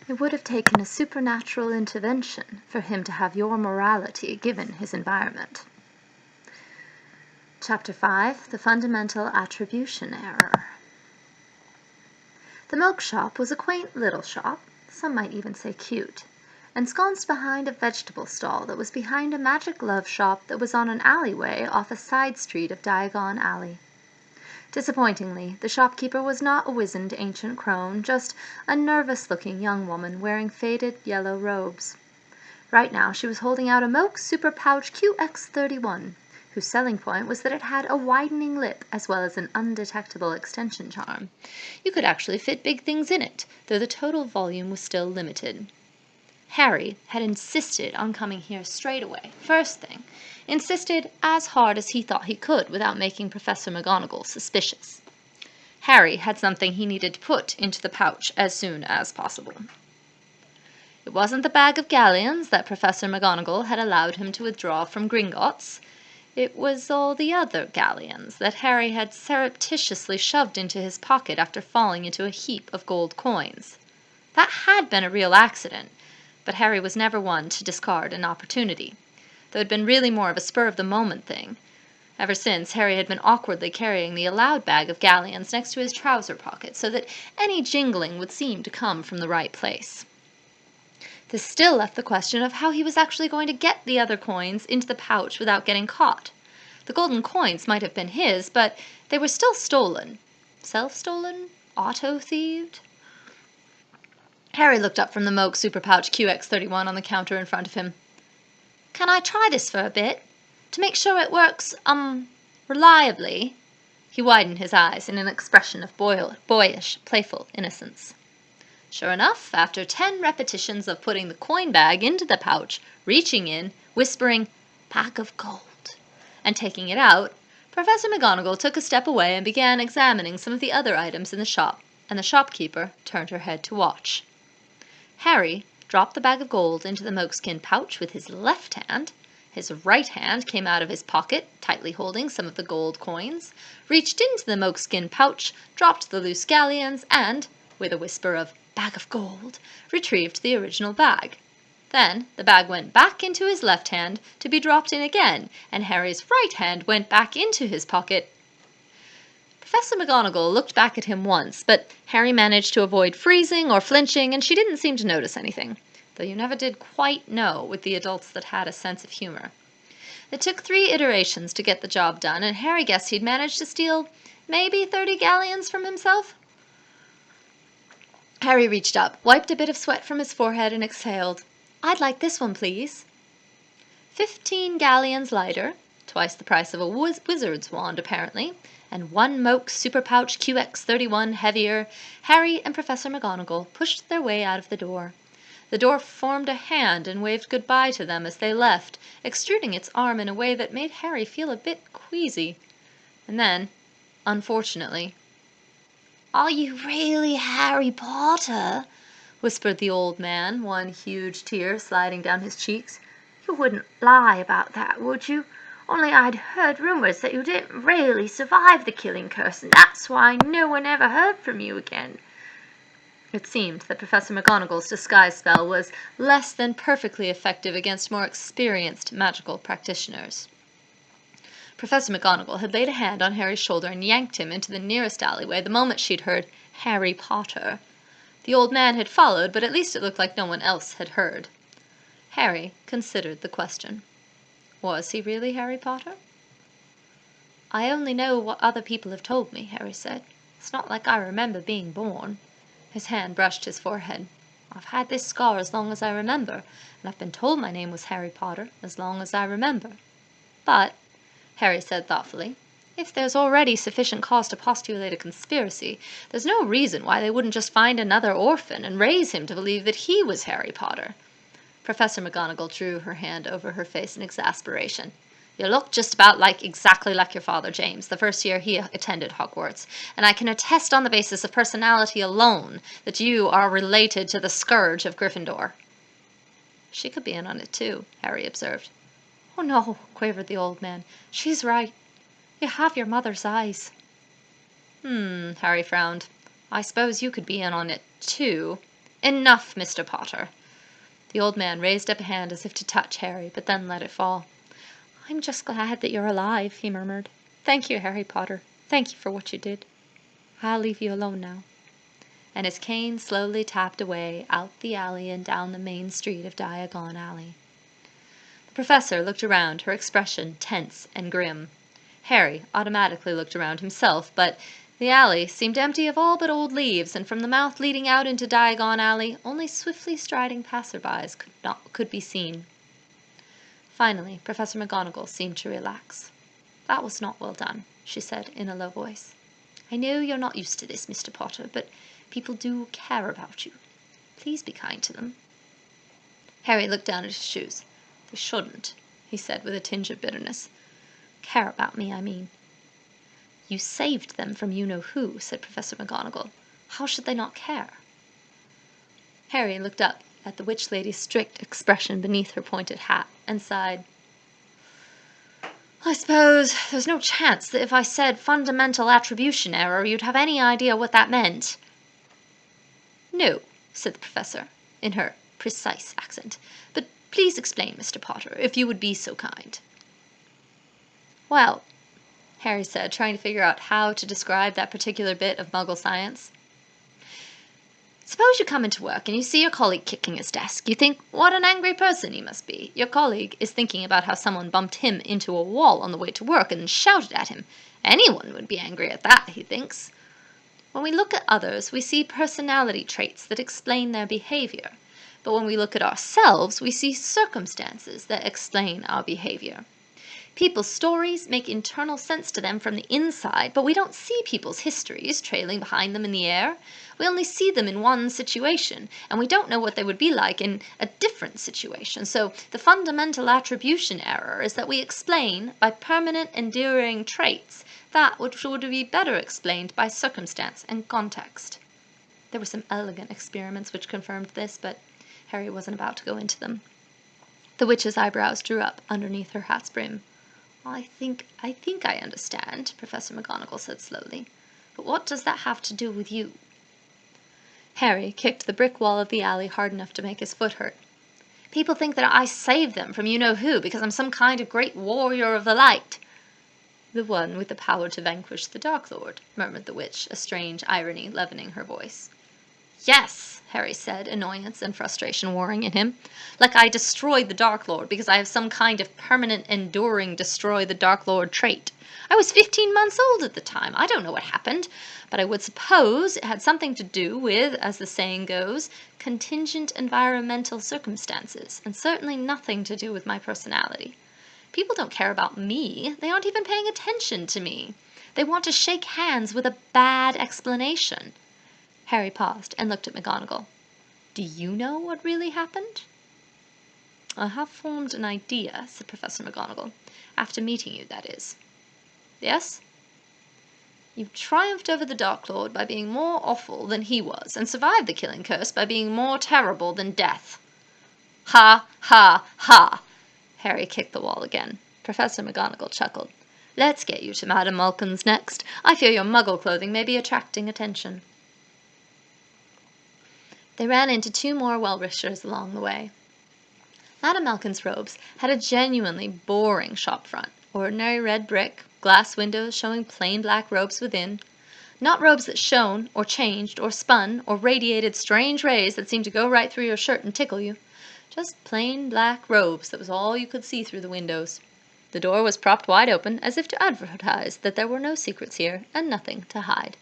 It would have taken a supernatural intervention for him to have your morality given his environment. Chapter 5. The Fundamental Attribution Error. The milk shop was a quaint little shop, some might even say cute, ensconced behind a vegetable stall that was behind a magic glove shop that was on an alleyway off a side street of Diagon Alley. Disappointingly, the shopkeeper was not a wizened ancient crone, just a nervous-looking young woman wearing faded yellow robes. Right now she was holding out a Moke Super Pouch QX31, whose selling point was that it had a widening lip as well as an undetectable extension charm. You could actually fit big things in it, though the total volume was still limited. Harry had insisted on coming here straight away, first thing. Insisted as hard as he thought he could without making Professor McGonagall suspicious. Harry had something he needed to put into the pouch as soon as possible. It wasn't the bag of galleons that Professor McGonagall had allowed him to withdraw from Gringotts. It was all the other galleons that Harry had surreptitiously shoved into his pocket after falling into a heap of gold coins. That had been a real accident, but Harry was never one to discard an opportunity, though it had been really more of a spur-of-the-moment thing. Ever since, Harry had been awkwardly carrying the allowed bag of galleons next to his trouser pocket, so that any jingling would seem to come from the right place. This still left the question of how he was actually going to get the other coins into the pouch without getting caught. The golden coins might have been his, but they were still stolen. Self-stolen? Auto-thieved? Harry looked up from the Moke Super Pouch QX31 on the counter in front of him. "Can I try this for a bit? To make sure it works, reliably?" He widened his eyes in an expression of boyish, playful innocence. Sure enough, after 10 repetitions of putting the coin bag into the pouch, reaching in, whispering, "Bag of gold," and taking it out, Professor McGonagall took a step away and began examining some of the other items in the shop, and the shopkeeper turned her head to watch. Harry dropped the bag of gold into the mokeskin pouch with his left hand. His right hand came out of his pocket, tightly holding some of the gold coins, reached into the mokeskin pouch, dropped the loose galleons, and, with a whisper of "bag of gold," retrieved the original bag. Then the bag went back into his left hand to be dropped in again, and Harry's right hand went back into his pocket. Professor McGonagall looked back at him once, but Harry managed to avoid freezing or flinching, and she didn't seem to notice anything, though you never did quite know with the adults that had a sense of humor. It took 3 iterations to get the job done, and Harry guessed he'd managed to steal maybe 30 galleons from himself. Harry reached up, wiped a bit of sweat from his forehead, and exhaled. "I'd like this one, please." 15 galleons lighter, twice the price of a wizard's wand apparently, and 1 Moke Super Pouch QX31 heavier, Harry and Professor McGonagall pushed their way out of the door. The door formed a hand and waved goodbye to them as they left, extruding its arm in a way that made Harry feel a bit queasy. And then, unfortunately, "Are you really Harry Potter?" whispered the old man, one huge tear sliding down his cheeks. "You wouldn't lie about that, would you? Only I'd heard rumors that you didn't really survive the killing curse, and that's why no one ever heard from you again." It seemed that Professor McGonagall's disguise spell was less than perfectly effective against more experienced magical practitioners. Professor McGonagall had laid a hand on Harry's shoulder and yanked him into the nearest alleyway the moment she'd heard "Harry Potter." The old man had followed, but at least it looked like no one else had heard. Harry considered the question. Was he really Harry Potter? "I only know what other people have told me," Harry said. "It's not like I remember being born." His hand brushed his forehead. "I've had this scar as long as I remember, and I've been told my name was Harry Potter as long as I remember. But," Harry said thoughtfully, "if there's already sufficient cause to postulate a conspiracy, there's no reason why they wouldn't just find another orphan and raise him to believe that he was Harry Potter." Professor McGonagall drew her hand over her face in exasperation. "You look just about exactly like your father, James, the first year he attended Hogwarts, and I can attest on the basis of personality alone that you are related to the scourge of Gryffindor." "She could be in on it too," Harry observed. "Oh no," quavered the old man. "She's right. You have your mother's eyes." Harry frowned. "I suppose you could be in on it too, Enough, Mr. Potter." The old man raised up a hand as if to touch Harry, but then let it fall. "I'm just glad that you're alive," he murmured. "Thank you, Harry Potter. Thank you for what you did. I'll leave you alone now." And his cane slowly tapped away out the alley and down the main street of Diagon Alley. The professor looked around, her expression tense and grim. Harry automatically looked around himself, but the alley seemed empty of all but old leaves, and from the mouth leading out into Diagon Alley, only swiftly striding passerbys could be seen. Finally, Professor McGonagall seemed to relax. "That was not well done," she said in a low voice. "I know you're not used to this, Mr. Potter, but people do care about you. Please be kind to them." Harry looked down at his shoes. "They shouldn't," he said with a tinge of bitterness. "Care about me, I mean." "You saved them from you-know-who," said Professor McGonagall. "How should they not care?" Harry looked up at the witch lady's strict expression beneath her pointed hat, and sighed. "I suppose there's no chance that if I said fundamental attribution error, you'd have any idea what that meant?" "No," said the professor, in her precise accent. "But please explain, Mr. Potter, if you would be so kind." "Well," Harry said, trying to figure out how to describe that particular bit of Muggle science. "Suppose you come into work and you see your colleague kicking his desk. You think, what an angry person he must be. Your colleague is thinking about how someone bumped him into a wall on the way to work and shouted at him. Anyone would be angry at that, he thinks. When we look at others, we see personality traits that explain their behavior. But when we look at ourselves, we see circumstances that explain our behavior. People's stories make internal sense to them from the inside, but we don't see people's histories trailing behind them in the air. We only see them in one situation, and we don't know what they would be like in a different situation. So the fundamental attribution error is that we explain by permanent enduring traits that which would be better explained by circumstance and context. There were some elegant experiments which confirmed this, but Harry wasn't about to go into them. The witch's eyebrows drew up underneath her hat's brim. "I think I understand," Professor McGonagall said slowly. "But what does that have to do with you?" Harry kicked the brick wall of the alley hard enough to make his foot hurt. "People think that I saved them from you-know-who because I'm some kind of great warrior of the light." "The one with the power to vanquish the Dark Lord," murmured the witch, a strange irony leavening her voice. "Yes," Harry said, annoyance and frustration warring in him. "Like I destroyed the Dark Lord because I have some kind of permanent, enduring destroy the Dark Lord trait. I was 15 months old at the time. I don't know what happened, but I would suppose it had something to do with, as the saying goes, contingent environmental circumstances, and certainly nothing to do with my personality. People don't care about me. They aren't even paying attention to me. They want to shake hands with a bad explanation." Harry paused and looked at McGonagall. "Do you know what really happened?" "I have formed an idea," said Professor McGonagall. "After meeting you, that is." "Yes?" "You triumphed over the Dark Lord by being more awful than he was, and survived the killing curse by being more terrible than death." "Ha, ha, ha!" Harry kicked the wall again. Professor McGonagall chuckled. "Let's get you to Madame Malkin's next. I fear your Muggle clothing may be attracting attention." They ran into 2 more well-wishers along the way. Madame Malkin's robes had a genuinely boring shop front. Ordinary red brick, glass windows showing plain black robes within. Not robes that shone, or changed, or spun, or radiated strange rays that seemed to go right through your shirt and tickle you. Just plain black robes, that was all you could see through the windows. The door was propped wide open, as if to advertise that there were no secrets here, and nothing to hide.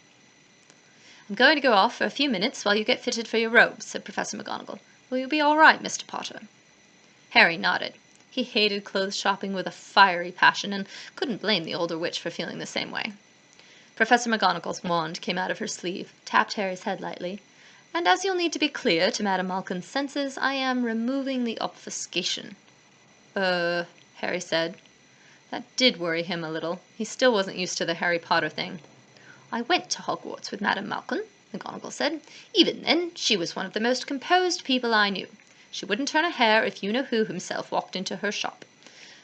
"I'm going to go off for a few minutes while you get fitted for your robes," said Professor McGonagall. "Will you be all right, Mr. Potter?" Harry nodded. He hated clothes shopping with a fiery passion, and couldn't blame the older witch for feeling the same way. Professor McGonagall's wand came out of her sleeve, tapped Harry's head lightly. "And as you'll need to be clear to Madame Malkin's senses, I am removing the obfuscation." Harry said. That did worry him a little. He still wasn't used to the Harry Potter thing. "I went to Hogwarts with Madame Malkin," McGonagall said. "Even then, she was one of the most composed people I knew. She wouldn't turn a hair if you-know-who himself walked into her shop."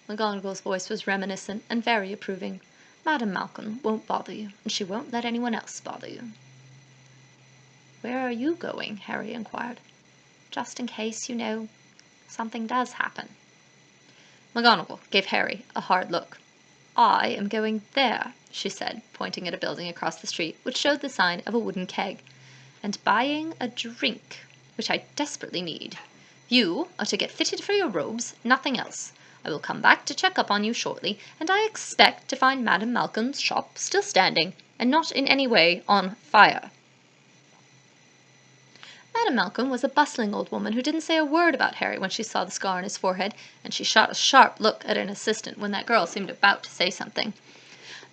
McGonagall's voice was reminiscent and very approving. "Madame Malkin won't bother you, and she won't let anyone else bother you." "Where are you going?" Harry inquired. "Just in case, something does happen." McGonagall gave Harry a hard look. "I am going there," she said, pointing at a building across the street which showed the sign of a wooden keg, "and buying a drink, which I desperately need. You are to get fitted for your robes, nothing else. I will come back to check up on you shortly, and I expect to find Madame Malkin's shop still standing, and not in any way on fire." Madame Malkin was a bustling old woman who didn't say a word about Harry when she saw the scar on his forehead, and she shot a sharp look at an assistant when that girl seemed about to say something.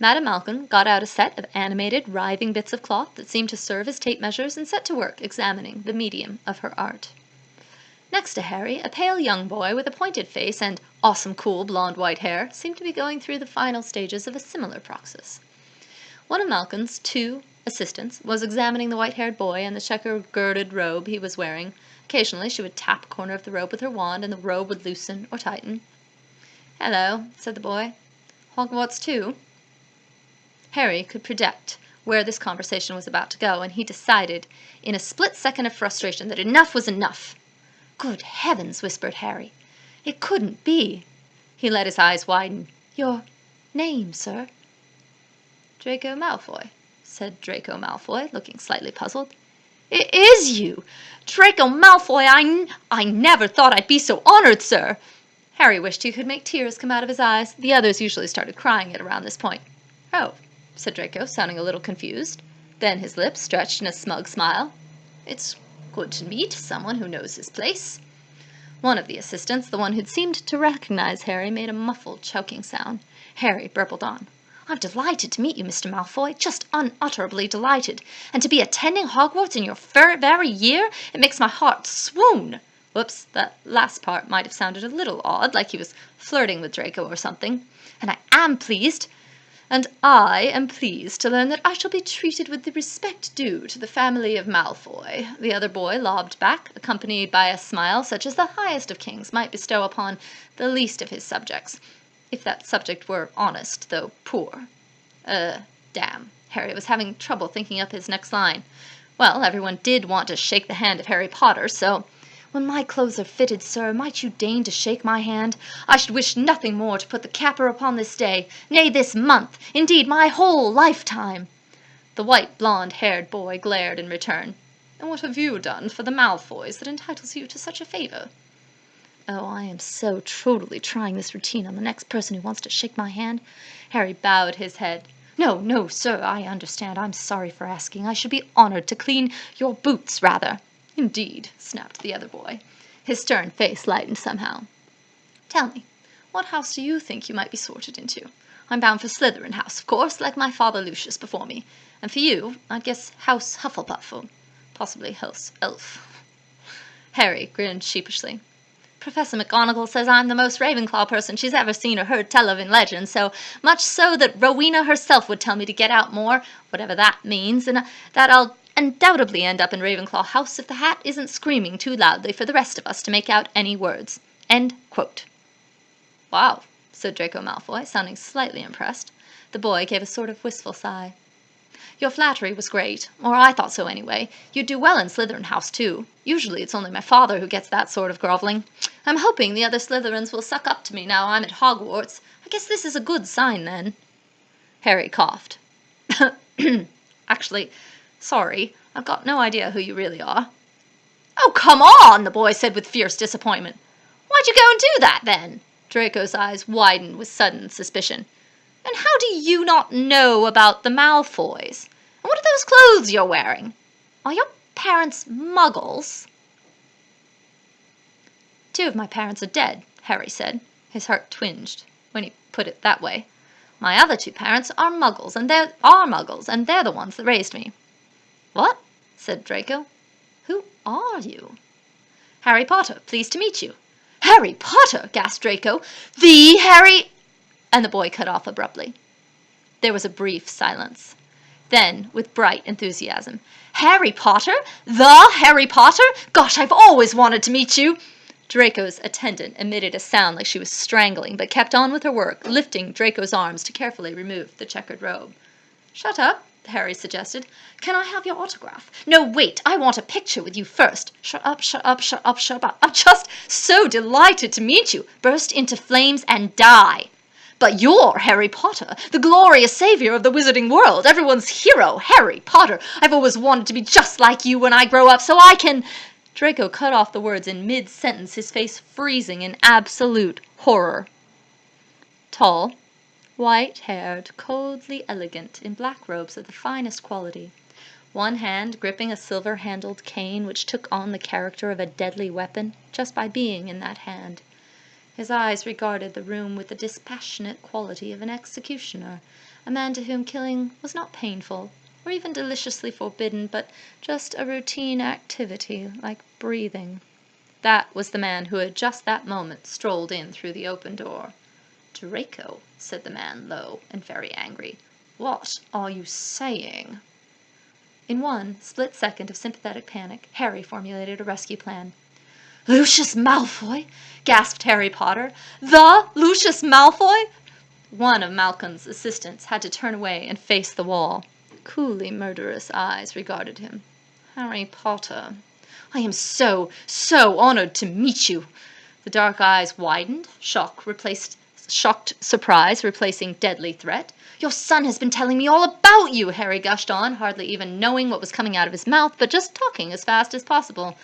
Madame Malkin got out a set of animated, writhing bits of cloth that seemed to serve as tape measures and set to work examining the medium of her art. Next to Harry, a pale young boy with a pointed face and awesome cool blonde-white hair seemed to be going through the final stages of a similar process. One of Malkin's 2 assistants was examining the white-haired boy and the checker-girded robe he was wearing. Occasionally she would tap a corner of the robe with her wand, and the robe would loosen or tighten. "Hello," said the boy. "Hogwarts too?" Harry could predict where this conversation was about to go, and he decided, in a split second of frustration, that enough was enough. "Good heavens!" whispered Harry. "It couldn't be." He let his eyes widen. "Your name, sir?" "Draco Malfoy," said Draco Malfoy, looking slightly puzzled. "It is you! Draco Malfoy! I never thought I'd be so honored, sir!" Harry wished he could make tears come out of his eyes. The others usually started crying at around this point. "Oh," said Draco, sounding a little confused. Then his lips stretched in a smug smile. "It's good to meet someone who knows his place." One of the assistants, the one who'd seemed to recognize Harry, made a muffled, choking sound. Harry burbled on. "I'm delighted to meet you, Mr. Malfoy, just unutterably delighted. And to be attending Hogwarts in your very year, it makes my heart swoon." Whoops, that last part might have sounded a little odd, like he was flirting with Draco or something. "And I am pleased to learn that I shall be treated with the respect due to the family of Malfoy," the other boy lobbed back, accompanied by a smile such as the highest of kings might bestow upon the least of his subjects, if that subject were honest, though poor. Damn. Harry was having trouble thinking up his next line. Well, everyone did want to shake the hand of Harry Potter, so... "When my clothes are fitted, sir, might you deign to shake my hand? I should wish nothing more to put the capper upon this day, nay, this month, indeed my whole lifetime." The white, blonde-haired boy glared in return. "And what have you done for the Malfoys that entitles you to such a favor?" "Oh, I am so totally trying this routine on the next person who wants to shake my hand." Harry bowed his head. "No, no, sir, I understand. I'm sorry for asking. I should be honored to clean your boots, rather." "Indeed," snapped the other boy. His stern face lightened somehow. "Tell me, what house do you think you might be sorted into? I'm bound for Slytherin House, of course, like my father Lucius before me. And for you, I'd guess House Hufflepuff, or possibly House Elf." Harry grinned sheepishly. "Professor McGonagall says I'm the most Ravenclaw person she's ever seen or heard tell of in legend, so much so that Rowena herself would tell me to get out more, whatever that means, and that I'll undoubtedly end up in Ravenclaw House if the hat isn't screaming too loudly for the rest of us to make out any words. End quote." "Wow," said Draco Malfoy, sounding slightly impressed. The boy gave a sort of wistful sigh. "Your flattery was great, or I thought so anyway. You'd do well in Slytherin House, too. Usually it's only my father who gets that sort of groveling. I'm hoping the other Slytherins will suck up to me now I'm at Hogwarts. I guess this is a good sign, then." Harry coughed. "Actually, sorry, I've got no idea who you really are." "Oh, come on!" the boy said with fierce disappointment. "Why'd you go and do that, then?" Draco's eyes widened with sudden suspicion. "And how do you not know about the Malfoys? And what are those clothes you're wearing? Are your parents Muggles?" "2 of my parents are dead," Harry said. His heart twinged when he put it that way. "My other 2 parents are Muggles, and they're the ones that raised me." "What?" said Draco. "Who are you?" "Harry Potter, pleased to meet you." "Harry Potter!" gasped Draco. "The Harry—" And the boy cut off abruptly. There was a brief silence. Then, with bright enthusiasm, "Harry Potter? The Harry Potter? Gosh, I've always wanted to meet you!" Draco's attendant emitted a sound like she was strangling, but kept on with her work, lifting Draco's arms to carefully remove the checkered robe. "Shut up," Harry suggested. "Can I have your autograph?" "No, wait, I want a picture with you first." "Shut up, shut up, shut up, shut up. I'm just so delighted to meet you." "Burst into flames and die." "But you're Harry Potter, the glorious savior of the wizarding world, everyone's hero, Harry Potter. I've always wanted to be just like you when I grow up so I can—" Draco cut off the words in mid-sentence, his face freezing in absolute horror. Tall, white-haired, coldly elegant, in black robes of the finest quality, one hand gripping a silver-handled cane which took on the character of a deadly weapon just by being in that hand. His eyes regarded the room with the dispassionate quality of an executioner, a man to whom killing was not painful, or even deliciously forbidden, but just a routine activity like breathing. That was the man who had just that moment strolled in through the open door. "Draco," said the man, low and very angry, "what are you saying?" In one split second of sympathetic panic, Harry formulated a rescue plan. "Lucius Malfoy!" gasped Harry Potter. "The Lucius Malfoy!" One of Malcolm's assistants had to turn away and face the wall. Coolly murderous eyes regarded him. "Harry Potter, I am so honored to meet you." The dark eyes widened, shocked surprise replacing deadly threat. "Your son has been telling me all about you," Harry gushed on, hardly even knowing what was coming out of his mouth, but just talking as fast as possible.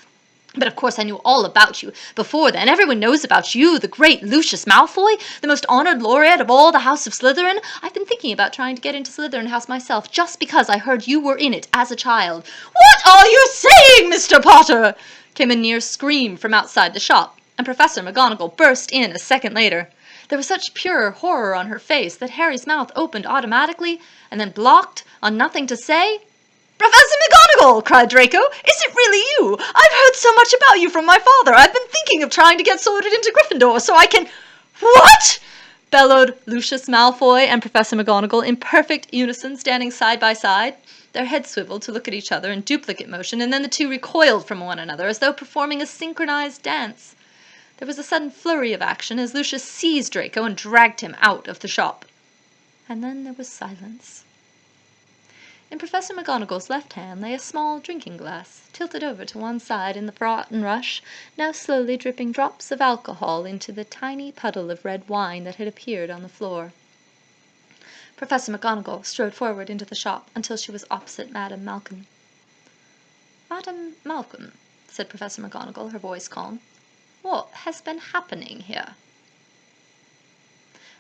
"But of course I knew all about you before then. Everyone knows about you, the great Lucius Malfoy, the most honored laureate of all the House of Slytherin. I've been thinking about trying to get into Slytherin House myself, just because I heard you were in it as a child." "What are you saying, Mr. Potter?" came a near scream from outside the shop, and Professor McGonagall burst in a second later. There was such pure horror on her face that Harry's mouth opened automatically and then blocked on nothing to say. "Professor McGonagall!" cried Draco. "Is it really you? I've heard so much about you from my father. I've been thinking of trying to get sorted into Gryffindor so I can—" "What?" bellowed Lucius Malfoy and Professor McGonagall in perfect unison, standing side by side. Their heads swiveled to look at each other in duplicate motion, and then the two recoiled from one another as though performing a synchronized dance. There was a sudden flurry of action as Lucius seized Draco and dragged him out of the shop. And then there was silence. In Professor McGonagall's left hand lay a small drinking glass, tilted over to one side in the froth and rush, now slowly dripping drops of alcohol into the tiny puddle of red wine that had appeared on the floor. Professor McGonagall strode forward into the shop until she was opposite Madame Malcolm. "Madame Malcolm," said Professor McGonagall, her voice calm, "what has been happening here?"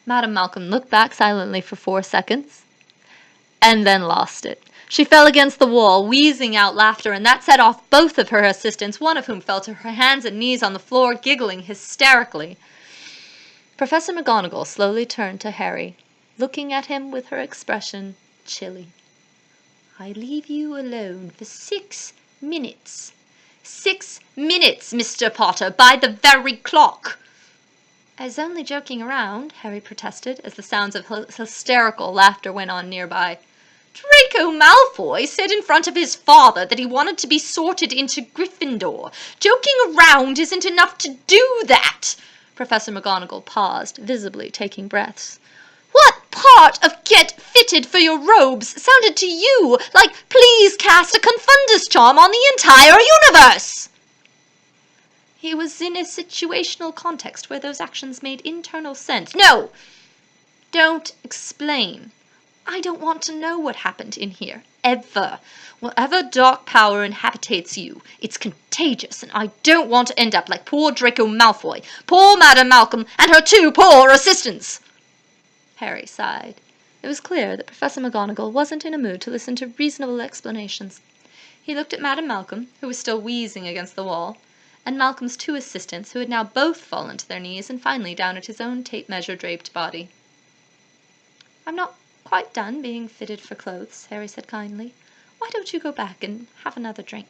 Madame Malcolm looked back silently for 4 seconds, and then lost it. She fell against the wall, wheezing out laughter, and that set off both of her assistants, one of whom fell to her hands and knees on the floor, giggling hysterically. Professor McGonagall slowly turned to Harry, looking at him with her expression chilly. "I leave you alone for 6 minutes. 6 minutes, Mr. Potter, by the very clock." "I was only joking around," Harry protested, as the sounds of hysterical laughter went on nearby. "Draco Malfoy said in front of his father that he wanted to be sorted into Gryffindor. Joking around isn't enough to do that." Professor McGonagall paused, visibly taking breaths. "What part of 'get fitted for your robes' sounded to you like 'please cast a Confundus charm on the entire universe'?" "He was in a situational context where those actions made internal sense." "No! Don't explain. I don't want to know what happened in here, ever. Whatever dark power inhabitates you, it's contagious, and I don't want to end up like poor Draco Malfoy, poor Madame Malcolm, and her 2 poor assistants." Harry sighed. It was clear that Professor McGonagall wasn't in a mood to listen to reasonable explanations. He looked at Madame Malcolm, who was still wheezing against the wall, and Malcolm's 2 assistants, who had now both fallen to their knees, and finally down at his own tape-measure-draped body. "I'm not quite done being fitted for clothes," Harry said kindly. "Why don't you go back and have another drink?"